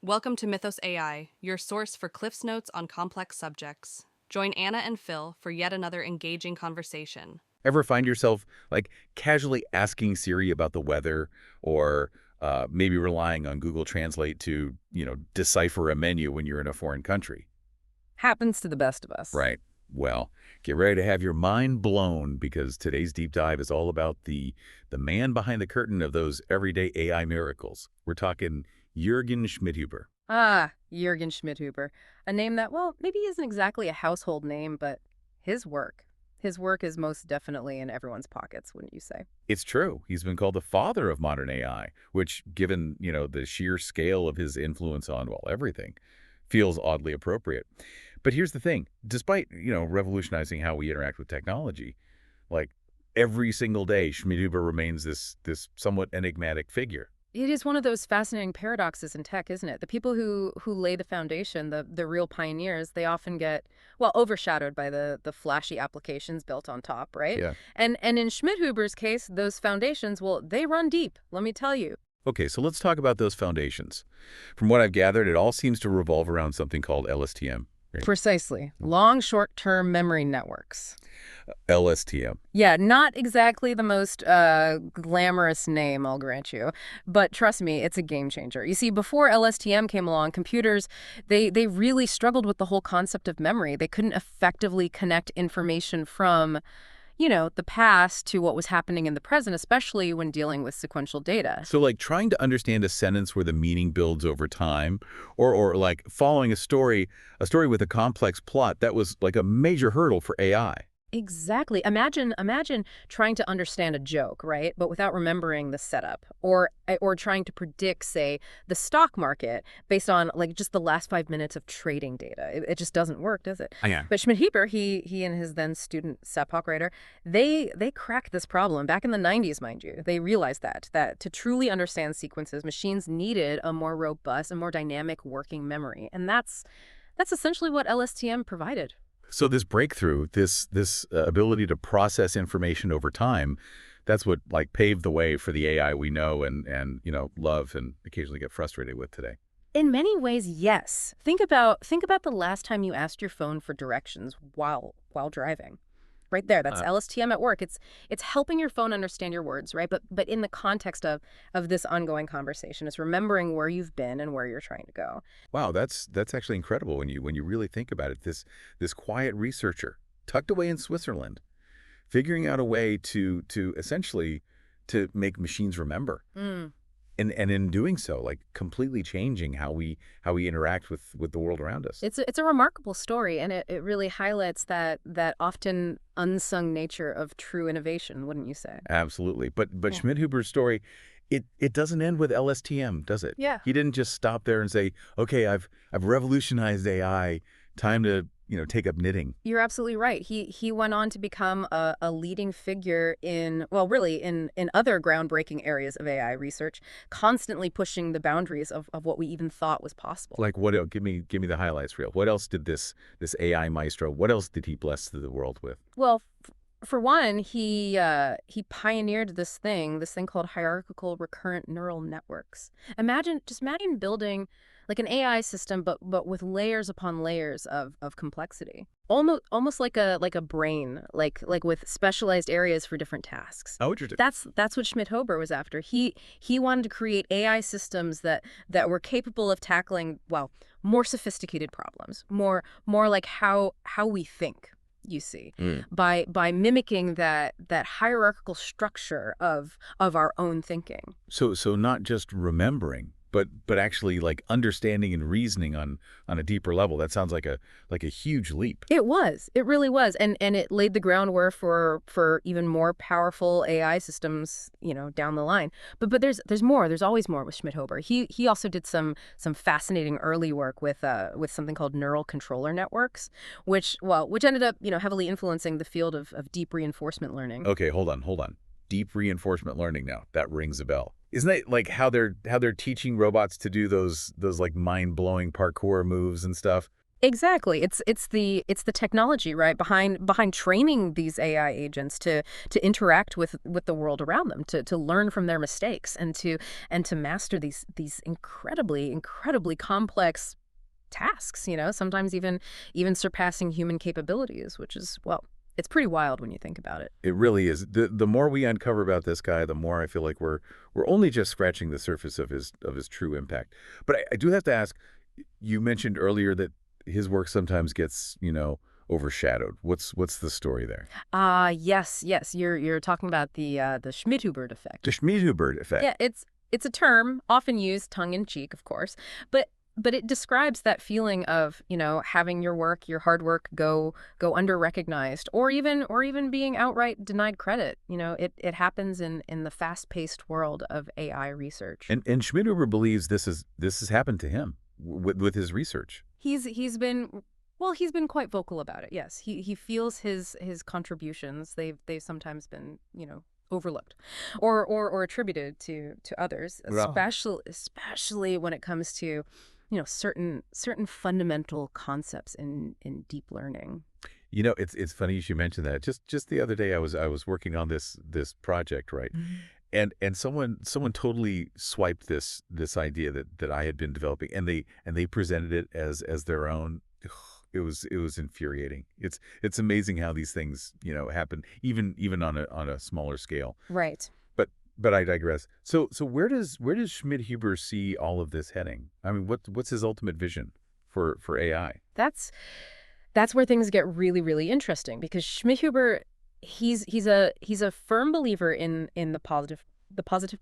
Welcome to Mythos AI, your source for Cliff's Notes on complex subjects. Join Anna and Phil for yet another engaging conversation. Ever find yourself casually asking Siri about the weather or maybe relying on Google Translate to, decipher a menu when you're in a foreign country? Happens to the best of us. Right. Well, get ready to have your mind blown because today's deep dive is all about the man behind the curtain of those everyday AI miracles. We're talking Jürgen Schmidhuber. Jürgen Schmidhuber. A name that, well, maybe isn't exactly a household name, but his work. His work is most definitely in everyone's pockets, wouldn't you say? It's true. He's been called the father of modern AI, which, given, the sheer scale of his influence on, well, everything, feels oddly appropriate. But here's the thing. Despite, revolutionizing how we interact with technology, like every single day, Schmidhuber remains this somewhat enigmatic figure. It is one of those fascinating paradoxes in tech, isn't it? The people who lay the foundation, the real pioneers, they often get, well, overshadowed by the flashy applications built on top, right? Yeah. And in Schmidhuber's case, those foundations, well, they run deep, let me tell you. Okay, so let's talk about those foundations. From what I've gathered, it all seems to revolve around something called LSTM. Right? Precisely. Long short-term memory networks. LSTM. Yeah, not exactly the most glamorous name, I'll grant you. But trust me, it's a game changer. You see, before LSTM came along, computers, they really struggled with the whole concept of memory. They couldn't effectively connect information from, the past to what was happening in the present, especially when dealing with sequential data. So trying to understand a sentence where the meaning builds over time or like following a story with a complex plot, that was like a major hurdle for AI. Exactly. Imagine trying to understand a joke, right? But without remembering the setup, or trying to predict, say, the stock market based on just the last 5 minutes of trading data. It just doesn't work, does it? Oh, yeah. But Schmidhuber, he and his then student Sepp Hochreiter, they cracked this problem back in the 90s, mind you. They realized that to truly understand sequences, machines needed a more robust and more dynamic working memory, and that's essentially what LSTM provided. So this breakthrough, this ability to process information over time, that's what paved the way for the AI we know and love and occasionally get frustrated with today. In many ways, yes. Think about the last time you asked your phone for directions while driving. Right there, that's LSTM at work. It's helping your phone understand your words, right? But in the context of this ongoing conversation, it's remembering where you've been and where you're trying to go. Wow, that's actually incredible when you really think about it. This quiet researcher tucked away in Switzerland, figuring out a way to essentially to make machines remember. And in doing so, completely changing how we interact with the world around us. It's a remarkable story, and it really highlights that often unsung nature of true innovation, wouldn't you say? Absolutely. But Yeah. Schmidhuber's story, it doesn't end with LSTM, does it? Yeah. He didn't just stop there and say, "Okay, I've revolutionized AI. Time to take up knitting." You're absolutely right. He went on to become a leading figure in, well, really in other groundbreaking areas of AI research, constantly pushing the boundaries of what we even thought was possible. Like what else? Give me the highlights reel. What else did this AI maestro? What else did he bless the world with? Well, for one, he pioneered this thing called hierarchical recurrent neural networks. Just imagine building an AI system, but with layers upon layers of complexity. Almost like a brain, like with specialized areas for different tasks. Oh, interesting. That's what Schmidhuber was after. He wanted to create AI systems that were capable of tackling, well, more sophisticated problems, more like how we think. You see, by mimicking that hierarchical structure of our own thinking. So not just remembering, but actually understanding and reasoning on a deeper level. That sounds like a huge leap. It was. It really was. And it laid the groundwork for even more powerful AI systems, down the line. But there's more. There's always more with Schmidhuber. He also did some fascinating early work with something called neural controller networks, which ended up, heavily influencing the field of deep reinforcement learning. Okay, hold on. Deep reinforcement learning now. That rings a bell. Isn't that how they're teaching robots to do those mind-blowing parkour moves and stuff? Exactly. It's the technology, right, behind training these AI agents to interact with the world around them, to learn from their mistakes and to master these incredibly complex tasks, sometimes even surpassing human capabilities, which is, well, it's pretty wild when you think about it. It really is. The more we uncover about this guy, the more I feel like we're only just scratching the surface of his true impact. But I do have to ask, you mentioned earlier that his work sometimes gets, overshadowed. What's the story there? Yes, you're talking about the Schmidhuber effect. The Schmidhuber effect. Yeah, it's a term often used tongue in cheek, of course, but it describes that feeling of, having your work, your hard work go under recognized, or even being outright denied credit. It happens in the fast-paced world of AI research. And Schmidhuber believes this has happened to him with his research. He's been Well, he's been quite vocal about it. Yes, he feels his contributions. They've sometimes been, overlooked or attributed to others, Well, especially when it comes to, certain fundamental concepts in deep learning. it's funny you should mention that. Just the other day, I was working on this project, right? And someone totally swiped this idea that I had been developing, and they presented it as their own. It was infuriating. It's amazing how these things happen even on a smaller scale. Right. But I digress. So where does Schmidhuber see all of this heading? I mean, what's his ultimate vision for AI? That's where things get really interesting, because Schmidhuber, he's a firm believer in the positive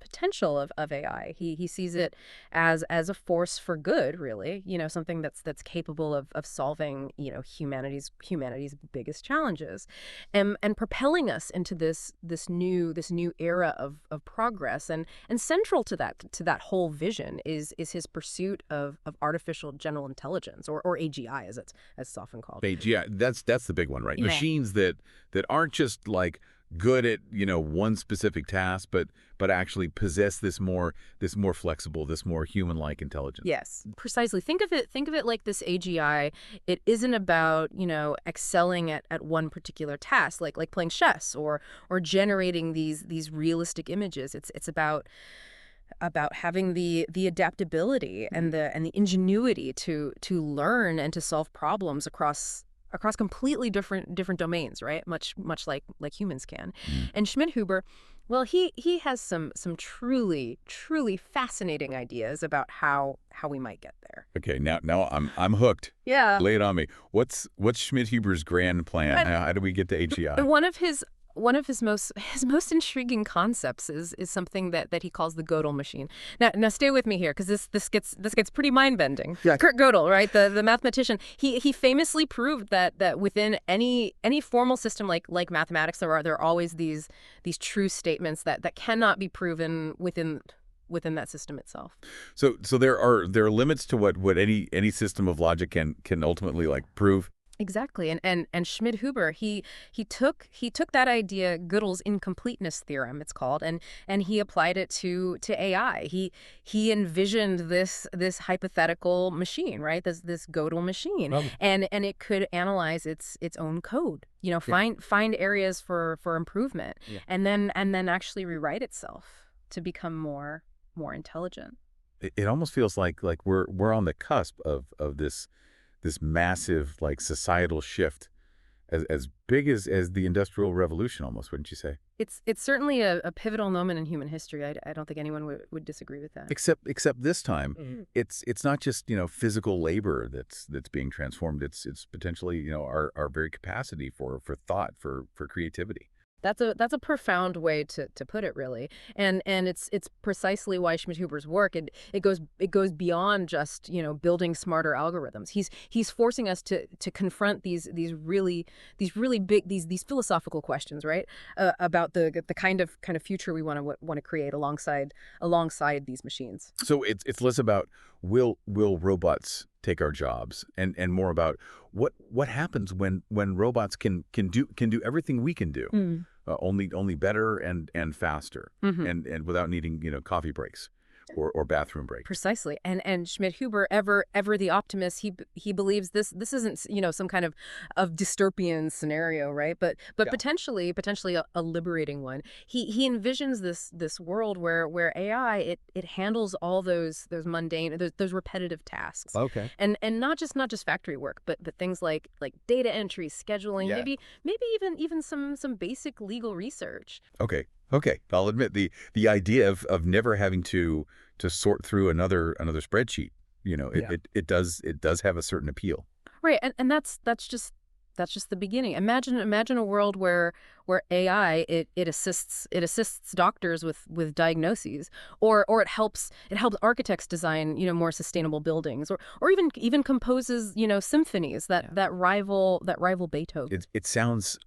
potential of AI. He sees it as a force for good, really. Something that's capable of solving humanity's biggest challenges, and propelling us into this new era of progress. And central to that whole vision is his pursuit of artificial general intelligence, or AGI, as it's often called. Yeah, that's the big one, right? Yeah. Machines that aren't just like good at one specific task, but actually possess this more flexible, this more human-like intelligence. Yes, precisely. Think of it like this AGI. It isn't about, excelling at one particular task, like playing chess or generating these realistic images. It's about having the adaptability and the ingenuity to learn and to solve problems across completely different domains, right? Much like humans can. And Schmidhuber, well, he has some truly fascinating ideas about how we might get there. Okay, now I'm hooked. Yeah. Lay it on me. What's Schmidhuber's grand plan? Uh, How do we get to AGI? One of his most intriguing concepts is something that he calls the Gödel machine. Now stay with me here, because this gets pretty mind bending. Yeah. Kurt Gödel, right, the mathematician, he famously proved that within any formal system like mathematics, there are always these true statements that cannot be proven within that system itself. So there are limits to what any system of logic can ultimately prove. Exactly. And Schmidhuber, he took that idea, Gödel's incompleteness theorem, it's called, and he applied it to AI. He envisioned this hypothetical machine, right? This Gödel machine. Oh. And it could analyze its own code, find areas for improvement, Yeah. and then actually rewrite itself to become more intelligent. It almost feels like we're on the cusp of this massive societal shift, as big as the Industrial Revolution, almost, wouldn't you say? It's certainly a pivotal moment in human history. I don't think anyone would disagree with that. Except this time, Mhm. it's not just physical labor that's being transformed. It's potentially our very capacity for thought, for creativity. That's a profound way to put it, really, and it's precisely why Schmidhuber's work, it goes beyond just building smarter algorithms. He's forcing us to confront these really big these philosophical questions, right, about the kind of future we want to create alongside these machines. So it's less about will robots take our jobs, and more about what happens when robots can do everything we can do. Mm. Only better and faster, Mhm. and without needing coffee breaks. or bathroom break. Precisely. And Schmidhuber, ever the optimist, he believes this isn't, some kind of dystopian scenario, right? But Yeah. potentially a liberating one. He envisions this world where AI it handles all those mundane, those repetitive tasks. Okay. And not just factory work, but things like data entry, scheduling, Yeah. maybe even some basic legal research. Okay. Okay. I'll admit the idea of never having to sort through another spreadsheet, Yeah. it does have a certain appeal. Right, and that's just the beginning. Imagine a world where AI it assists doctors with diagnoses, or it helps architects design more sustainable buildings, or even composes symphonies that rival Beethoven. It sounds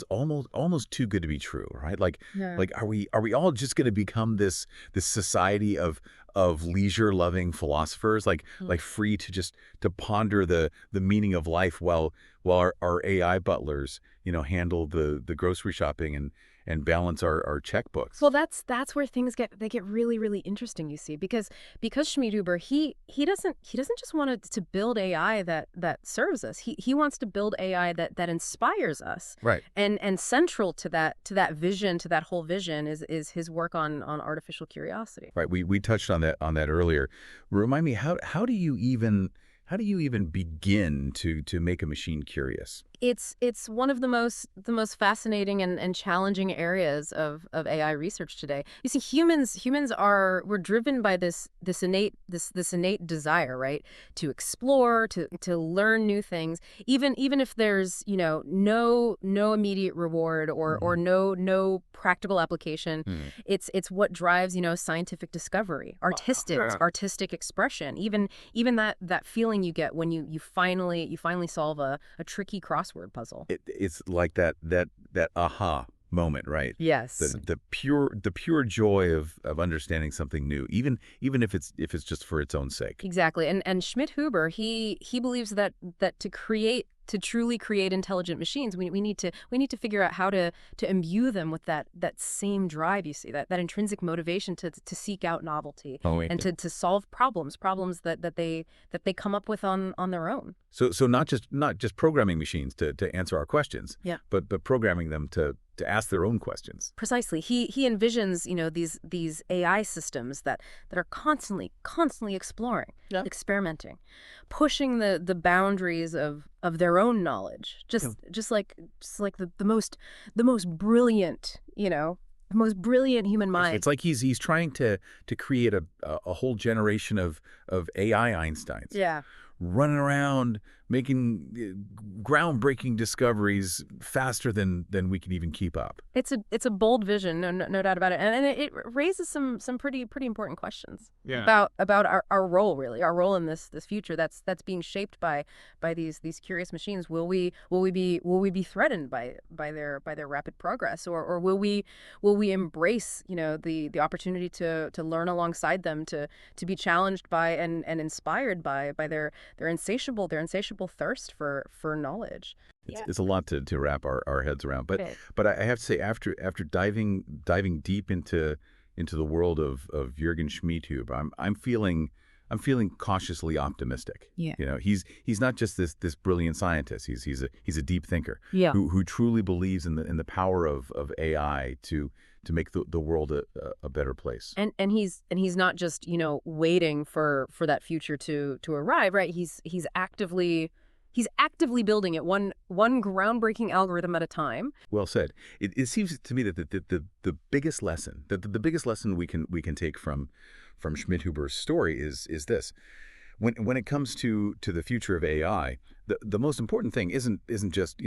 almost too good to be true, right? Yeah. Like are we all just going to become this society of leisure-loving philosophers, like free to just to ponder the meaning of life while our AI butlers, handle the grocery shopping and balance our checkbooks. Well, that's where things get really really interesting. You see, because Schmidhuber he doesn't just want to build AI that serves us. He wants to build AI that inspires us. Right. And central to that vision, to that whole vision, is his work on artificial curiosity. Right. We touched on that earlier. Remind me, how do you even begin to make a machine curious? It's one of the most fascinating and challenging areas of AI research today. You see, we're driven by this innate desire, right, to explore, to learn new things, even if there's no immediate reward or no practical application. It's what drives scientific discovery, artistic expression, even that feeling you get when you finally solve a tricky crossword puzzle. It's like that aha moment, right? Yes. The pure joy of understanding something new, even if it's just for its own sake. Exactly. And Schmidhuber, he believes that to truly create intelligent machines, we need to figure out how to imbue them with that same drive, you see, that intrinsic motivation to seek out novelty and to solve problems that they come up with on their own. So not just programming machines to answer our questions, Yeah. but programming them to ask their own questions. Precisely. He envisions, these AI systems that are constantly exploring, Yeah. experimenting, pushing the boundaries of their own knowledge. Just like the most brilliant, the most brilliant human mind. It's like he's trying to create a whole generation of AI Einsteins. Yeah. Running around making groundbreaking discoveries faster than we can even keep up. It's a bold vision, no doubt about it, and it raises some pretty important questions. Yeah. About our role, really, our role in this future that's being shaped by these curious machines. Will we be threatened by their rapid progress, or will we embrace the opportunity to learn alongside them, to be challenged by and inspired by their insatiable thirst for knowledge. It's a lot to wrap our heads around, but Right. but I have to say, after diving deep into the world of Jürgen Schmidhuber, I'm feeling cautiously optimistic. Yeah. He's not just this brilliant scientist. He's a deep thinker. Yeah. Who truly believes in the power of AI to make the world a better place. And he's not just waiting for that future to arrive, right? He's actively building it one groundbreaking algorithm at a time. Well said. It seems to me that the biggest lesson we can take from Schmidhuber's story is this: when it comes to the future of AI, the most important thing isn't just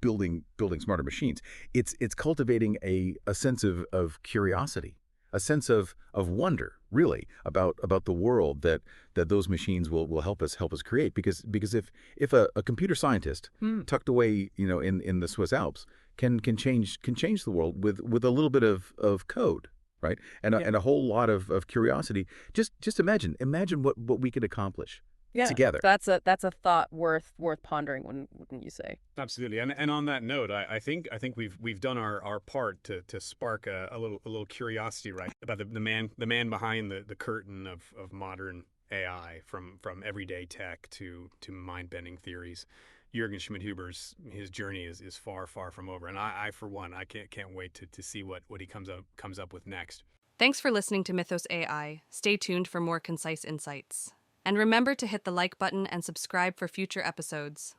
building smarter machines. It's cultivating a sense of curiosity, a sense of wonder, really, about the world that those machines will help us create. Because if a computer scientist tucked away in the Swiss Alps can change the world with a little bit of code, right, and a whole lot of curiosity, just imagine what we could accomplish Yeah, together. that's a thought worth pondering, wouldn't you say? Absolutely, and on that note, I think we've done our part to spark a little curiosity, right, about the man behind the curtain of modern AI, from everyday tech to mind bending theories. Jürgen Schmidhuber's his journey is far from over, and I for one I can't wait to see what he comes up with next. Thanks for listening to Mythos AI. Stay tuned for more concise insights. And remember to hit the like button and subscribe for future episodes.